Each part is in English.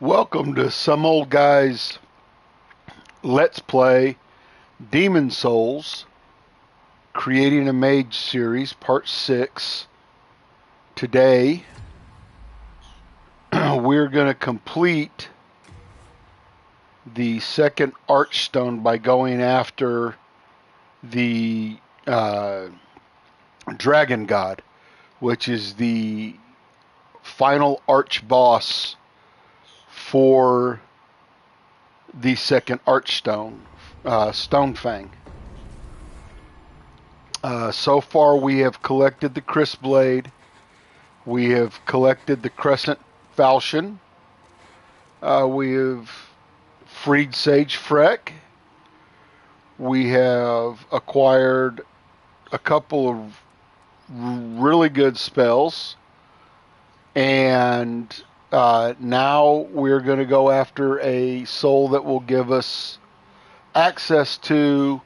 Welcome to Some Old Guys Let's Play Demon Souls, Creating a Mage series, part 6. Today, we're going to complete the second Archstone by going after the Dragon God, which is the final Arch boss for the second Archstone, Stonefang. So far we have collected the Crisp Blade, we have collected the Crescent Falchion, we have freed Sage Freck, we have acquired a couple of really good spells, and now we're going to go after a soul that will give us access to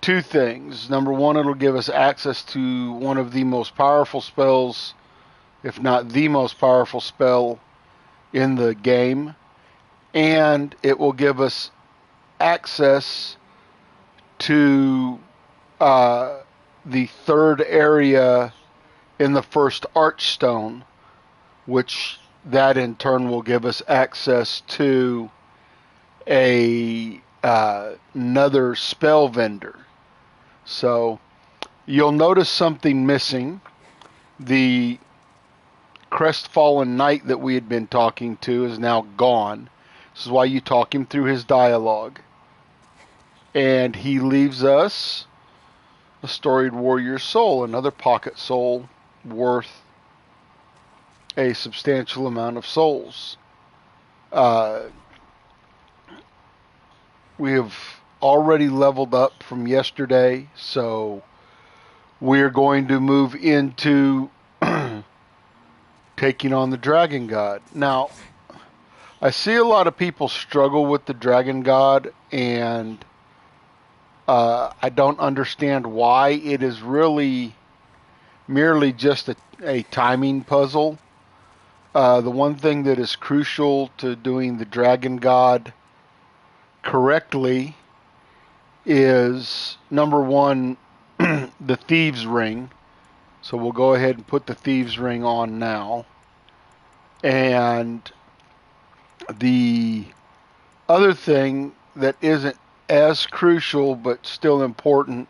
two things. Number one, it'll give us access to one of the most powerful spells, if not the most powerful spell in the game, and it will give us access to the third area in the first Archstone, which that in turn will give us access to another spell vendor. So you'll notice something missing. The crestfallen knight that we had been talking to is now gone. This is why you talk him through his dialogue. And he leaves us a storied warrior soul, another pocket soul worth a substantial amount of souls. We have already leveled up from yesterday, so we're going to move into taking on the Dragon God. Now, I see a lot of people struggle with the Dragon God, and I don't understand why. It is really merely just a timing puzzle. The one thing that is crucial to doing the Dragon God correctly is, number one, the Thieves' Ring. So we'll go ahead and put the Thieves' Ring on now. And the other thing that isn't as crucial but still important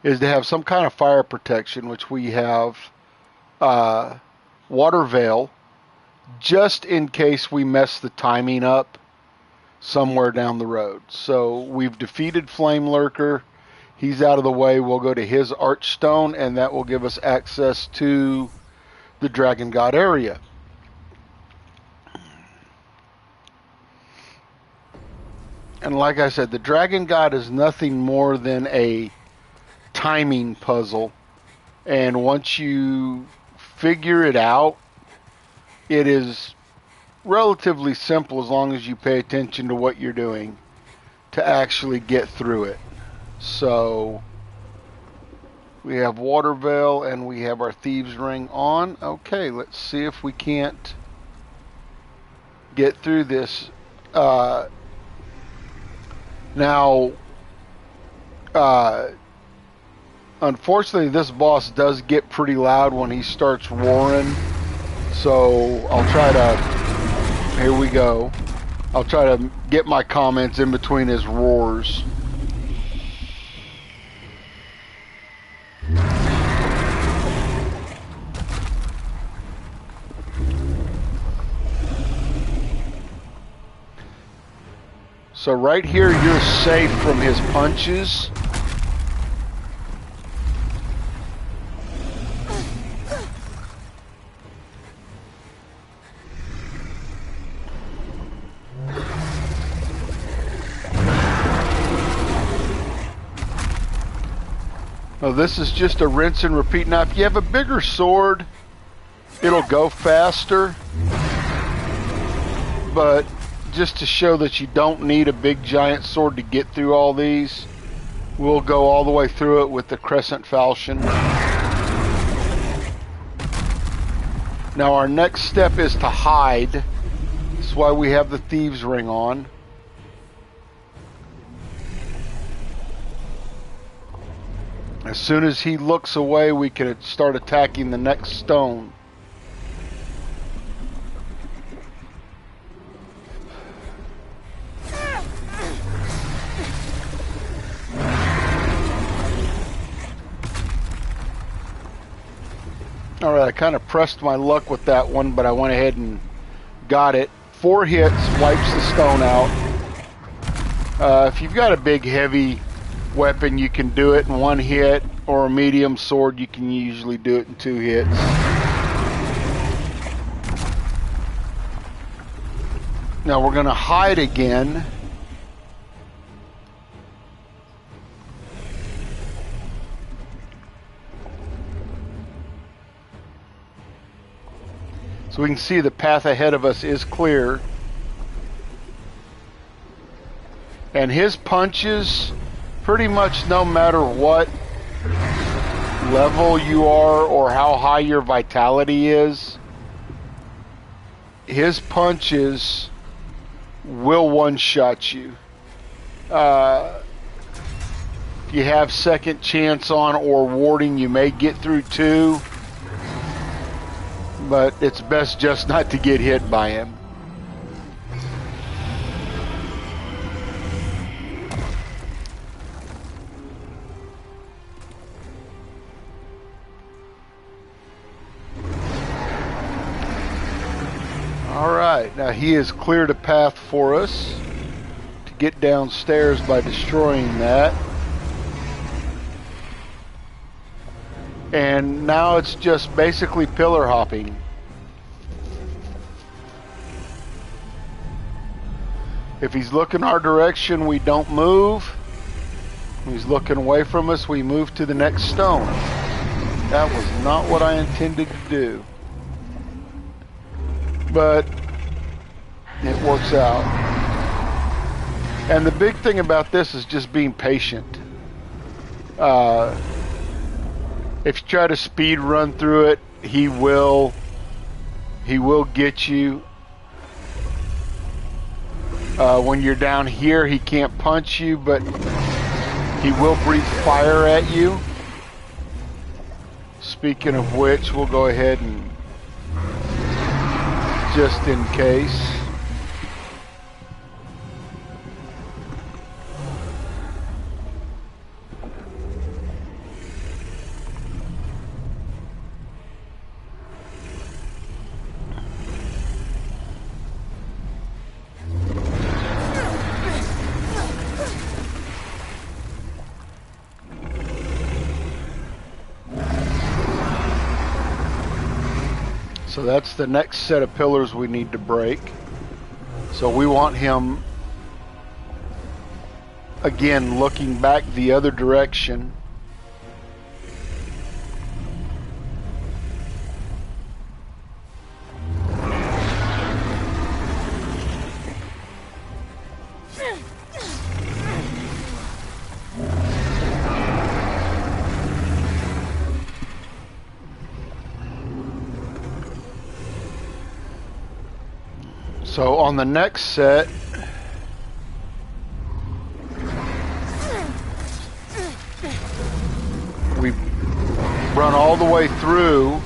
is to have some kind of fire protection, which we have Water Veil, just in case we mess the timing up somewhere down the road. So we've defeated Flame Lurker. He's out of the way. We'll go to his Archstone, and that will give us access to the Dragon God area. And like I said, the Dragon God is nothing more than a timing puzzle. And once you figure it out, it is relatively simple as long as you pay attention to what you're doing to actually get through it. So we have Water Veil and we have our Thieves' Ring on. Okay, let's see if we can't get through this. Now, unfortunately, this boss does get pretty loud when he starts roaring. So I'll try to, here we go, I'll try to get my comments in between his roars. So right here, you're safe from his punches. Oh, this is just a rinse and repeat. Now, if you have a bigger sword, it'll go faster. But just to show that you don't need a big giant sword to get through all these, we'll go all the way through it with the Crescent Falchion. Now our next step is to hide That's why we have the thieves ring on. As soon as he looks away, we can start attacking the next stone. Alright, I kind of pressed my luck with that one, but I went ahead and got it. 4 hits, wipes the stone out. If you've got a big, heavy weapon, you can do it in 1 hit, or a medium sword, you can usually do it in 2 hits. Now we're going to hide again. So we can see the path ahead of us is clear. And his punches, pretty much no matter what level you are or how high your vitality is, his punches will one-shot you. If you have second chance on or warding, you may get through 2. But it's best just not to get hit by him. Alright, now he has cleared a path for us to get downstairs by destroying that. And now it's just basically pillar hopping. If he's looking our direction, we don't move. If he's looking away from us, we move to the next stone. That was not what I intended to do. But it works out. And the big thing about this is just being patient. If you try to speed run through it, he will get you. When you're down here, he can't punch you, but he will breathe fire at you. Speaking of which, we'll go ahead and, just in case. So that's the next set of pillars we need to break. So we want him, again, looking back the other direction. So on the next set, we run all the way through.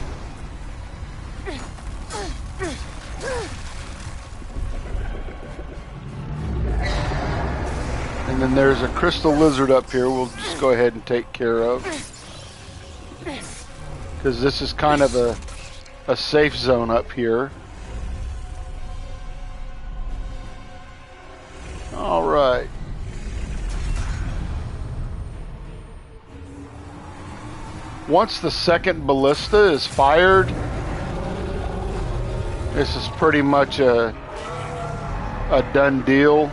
And then there's a crystal lizard up here we'll just go ahead and take care of. Because this is kind of a safe zone up here. Alright. Once the second ballista is fired, this is pretty much a done deal.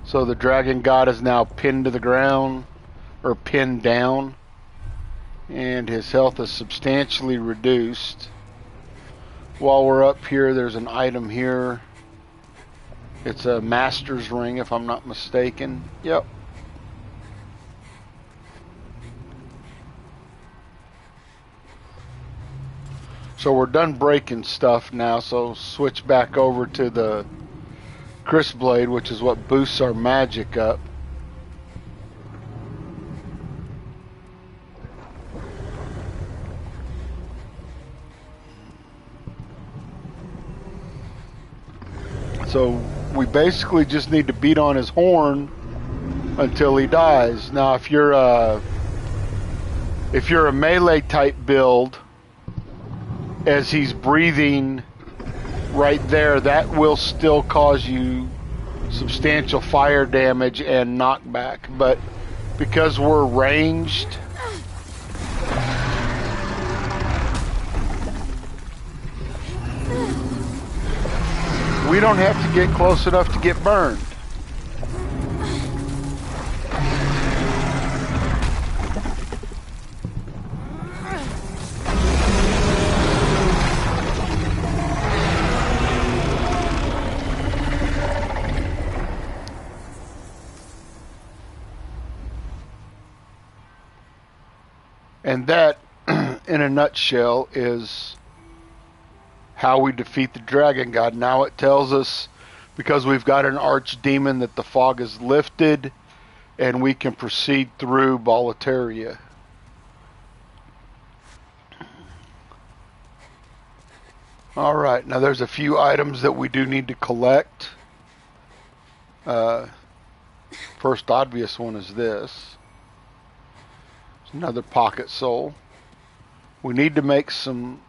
So the dragon god is now pinned to the ground, or pinned down, and his health is substantially reduced. While we're up here, there's an item here. It's a master's ring, if I'm not mistaken. Yep. So we're done breaking stuff now, so switch back over to the Crisp Blade, which is what boosts our magic up. So we basically just need to beat on his horn until he dies. Now, if you're a melee type build, as he's breathing right there, that will still cause you substantial fire damage and knockback. But because we're ranged, we don't have to get close enough to get burned. And that, in a nutshell, is how we defeat the dragon god. Now it tells us, because we've got an archdemon, that the fog is lifted and we can proceed through Boletaria. Alright, now there's a few items that we do need to collect. First obvious one is this. It's another pocket soul. We need to make some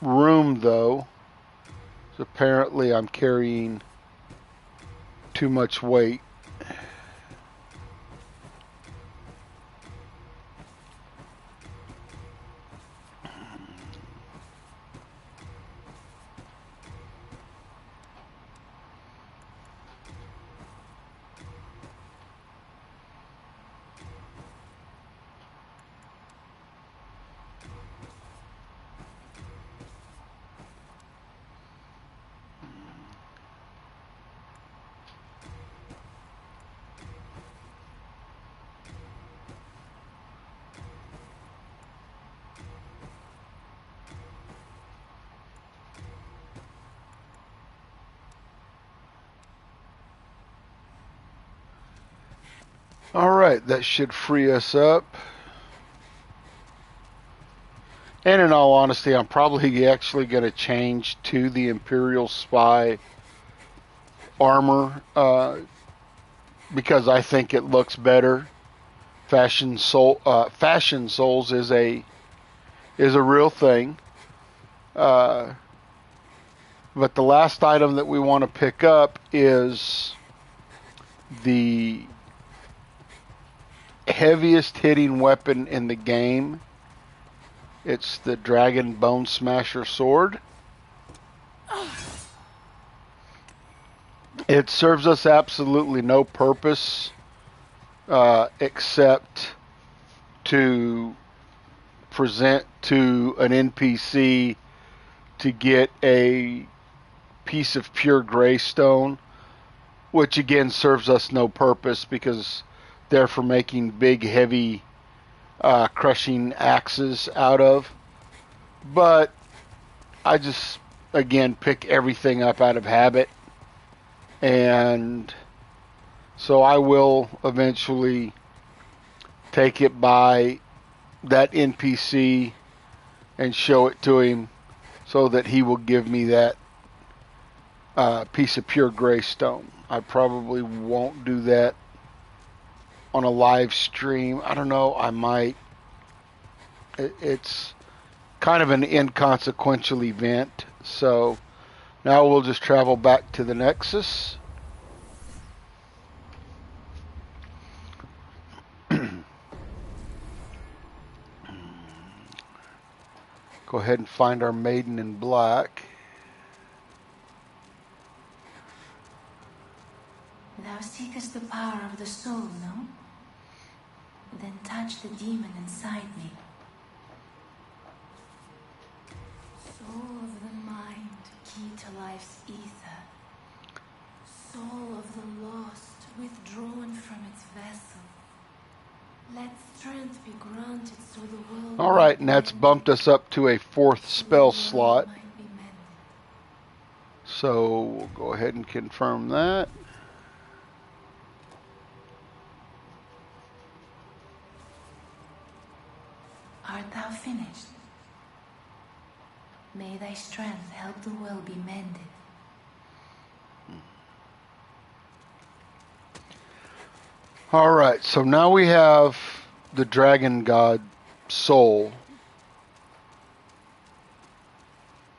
room though. So apparently I'm carrying too much weight. Alright, that should free us up. And in all honesty, I'm probably actually going to change to the Imperial Spy armor because I think it looks better. Fashion souls is a real thing. But the last item that we want to pick up is the heaviest hitting weapon in the game. It's the Dragon Bone Smasher sword. It serves us absolutely no purpose except to present to an NPC to get a piece of pure gray stone, which again serves us no purpose because they're for making big, heavy, crushing axes out of. But I just, again, pick everything up out of habit. And so I will eventually take it by that NPC and show it to him so that he will give me that piece of pure gray stone. I probably won't do that on a live stream. I don't know, I might. It's kind of an inconsequential event. So now we'll just travel back to the Nexus. Go ahead and find our maiden in black. Thou seekest the power of the soul, no? Then touch the demon inside me. Soul of the mind, key to life's ether. Soul of the lost, withdrawn from its vessel. Let strength be granted so the world All right, might and that's mend bumped us up to a 4th so the spell world slot. might be mended. So we'll go ahead and confirm that. Art thou finished? May thy strength help the world be mended. All right, so now we have the dragon god soul.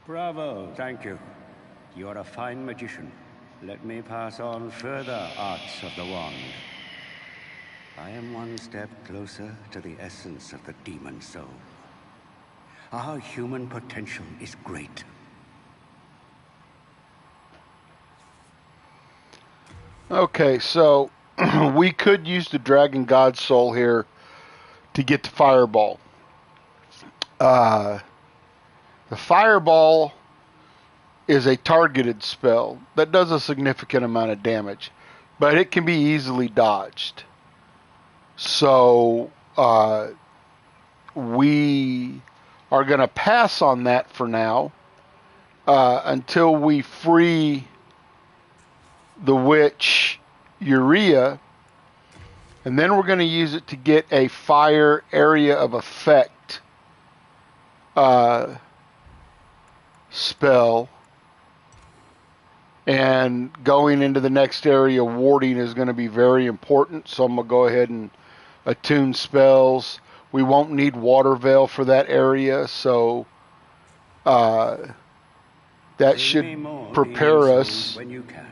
Bravo, thank you. You're a fine magician. Let me pass on further arts of the wand. I am one step closer to the essence of the demon soul. Our human potential is great. Okay, so we could use the dragon god soul here to get the fireball. The fireball is a targeted spell that does a significant amount of damage, but it can be easily dodged. So we are going to pass on that for now until we free the witch Urea, and then we're going to use it to get a fire area of effect spell. And going into the next area, warding is going to be very important. So I'm going to go ahead and attune spells. We won't need Water Veil for that area, so that should prepare us. When you can.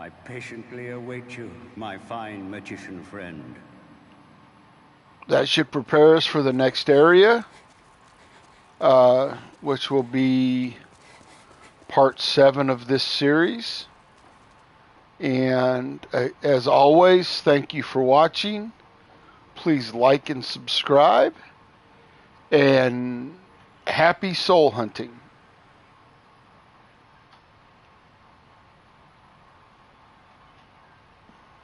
I patiently await you, my fine magician friend. That should prepare us for the next area, which will be part 7 of this series. And as always, thank you for watching. Please like and subscribe. And happy soul hunting.